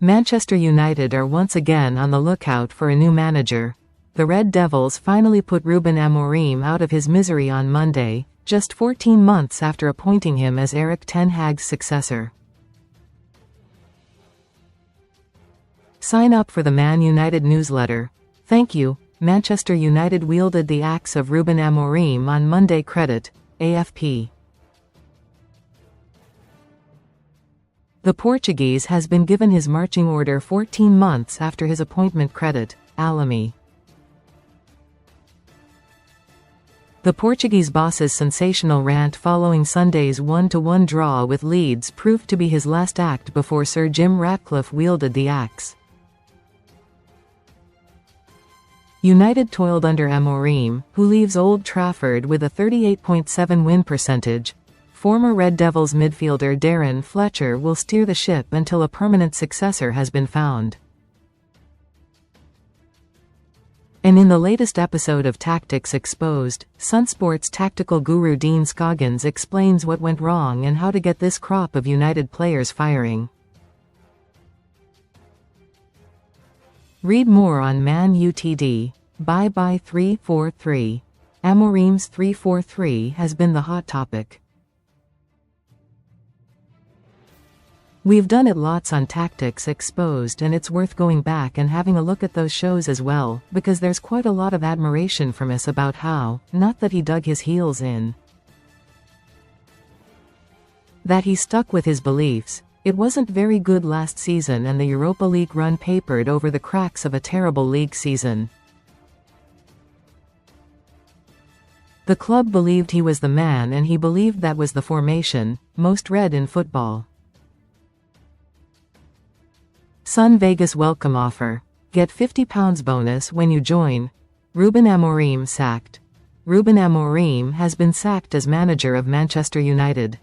Manchester United are once again on the lookout for a new manager. The Red Devils finally put Ruben Amorim out of his misery on Monday, just 14 months after appointing him as Erik Ten Hag's successor. Sign up for the Man United newsletter. Thank you. Manchester United wielded the axe of Ruben Amorim on MondayCredit, AFP. The Portuguese has been given his marching order 14 months after his appointmentCredit, ALAMY. The Portuguese boss's sensational rant following Sunday's 1-1 draw with Leeds proved to be his last act before Sir Jim Ratcliffe wielded the axe. United toiled under Amorim, who leaves Old Trafford with a 38.7 win percentage. Former Red Devils midfielder Darren Fletcher will steer the ship until a permanent successor has been found. And in the latest episode of Tactics Exposed, SunSport's tactical guru Dean Scoggins explains what went wrong and how to get this crop of United players firing. Read more on Man Utd. Bye-bye 3-4-3. Amorim's 3-4-3 has been the hot topic. We've done it lots on Tactics Exposed, and it's worth going back and having a look at those shows as well, because there's quite a lot of admiration from us about how, not that he dug his heels in, that he stuck with his beliefs. It wasn't very good last season, and the Europa League run papered over the cracks of a terrible league season. The club believed he was the man, and he believed that was the formation most read in football. Sun Vegas welcome offer. Get £50 bonus when you join. Ruben Amorim sacked. Ruben Amorim has been sacked as manager of Manchester United.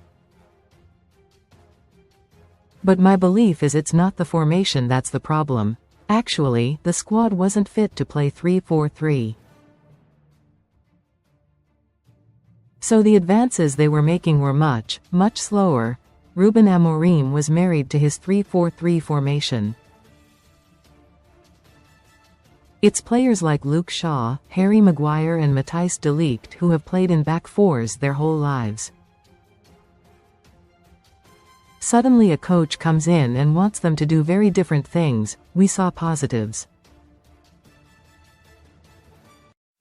But my belief is it's not the formation that's the problem. Actually, the squad wasn't fit to play 3-4-3. So the advances they were making were much slower. Ruben Amorim was married to his 3-4-3 formation. It's players like Luke Shaw, Harry Maguire and Matthijs de Ligt who have played in back fours their whole lives. Suddenly a coach comes in and wants them to do very different things. We saw positives.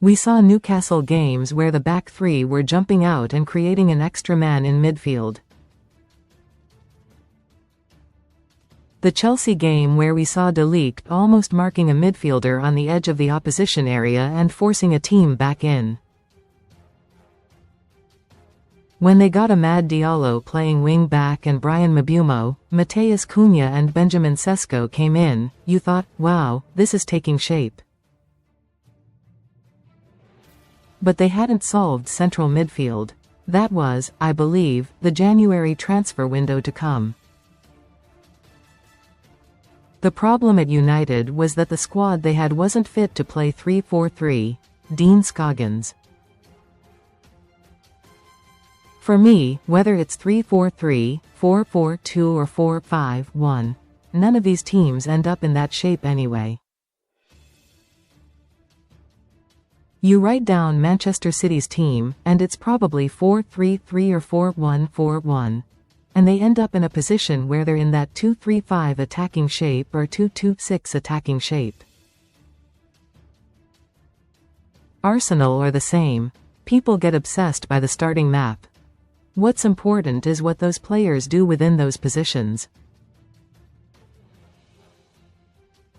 We saw Newcastle games where the back three were jumping out and creating an extra man in midfield. The Chelsea game where we saw de Ligt almost marking a midfielder on the edge of the opposition area and forcing a team back in. When they got Amad Diallo playing wing-back and Bryan Mbeumo, Matheus Cunha and Benjamin Sesko came in, you thought, wow, this is taking shape. But they hadn't solved central midfield. That was, I believe, the January transfer window to come. The problem at United was that the squad they had wasn't fit to play 3-4-3. Dean Scoggins. For me, whether it's 3-4-3, 4-4-2 or 4-5-1, none of these teams end up in that shape anyway. You write down Manchester City's team, and it's probably 4-3-3 or 4-1-4-1. And they end up in a position where they're in that 2-3-5 attacking shape or 2-2-6 attacking shape. Arsenal are the same. People get obsessed by the starting map. What's important is what those players do within those positions.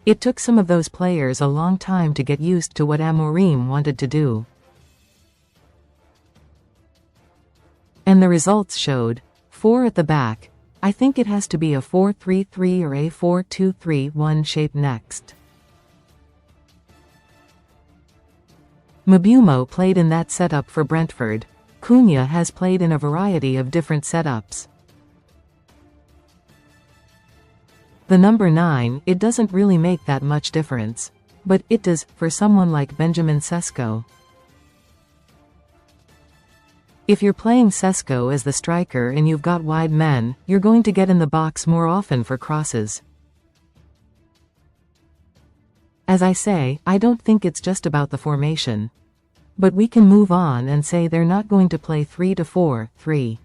It took some of those players a long time to get used to what Amorim wanted to do. And the results showed. 4 at the back. I think it has to be a 4-3-3 or a 4-2-3-1 shape next. Mbeumo played in that setup for Brentford. Cunha has played in a variety of different setups. The number 9, it doesn't really make that much difference. But it does, for someone like Benjamin Sesko. If you're playing Sesko as the striker and you've got wide men, you're going to get in the box more often for crosses. As I say, I don't think it's just about the formation. But we can move on and say they're not going to play 3-4-3.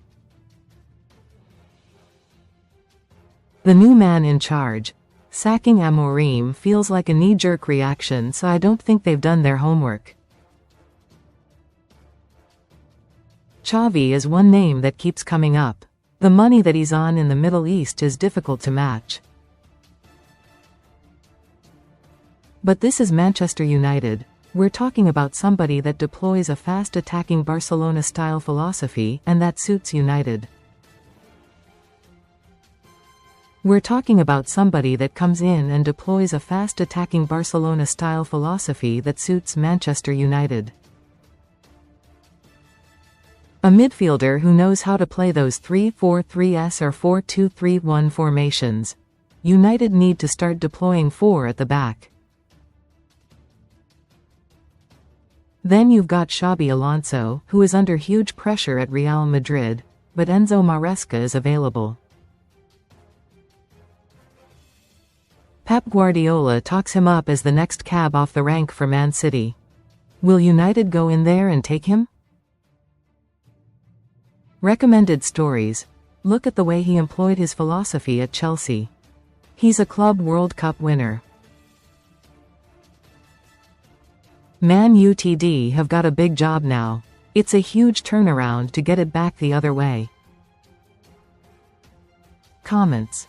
The new man in charge. Sacking Amorim feels like a knee-jerk reaction, so I don't think they've done their homework. Xavi is one name that keeps coming up. The money that he's on in the Middle East is difficult to match. But this is Manchester United. We're talking about somebody that deploys a fast-attacking Barcelona-style philosophy, and that suits United. We're talking about somebody that comes in and deploys a fast-attacking Barcelona-style philosophy that suits Manchester United. A midfielder who knows how to play those 3-4-3s or 4-2-3-1 formations. United need to start deploying 4 at the back. Then you've got Xabi Alonso, who is under huge pressure at Real Madrid, but Enzo Maresca is available. Pep Guardiola talks him up as the next cab off the rank for Man City. Will United go in there and take him? Recommended stories. Look at the way he employed his philosophy at Chelsea. He's a Club World Cup winner. Man Utd have got a big job now. It's a huge turnaround to get it back the other way. Comments.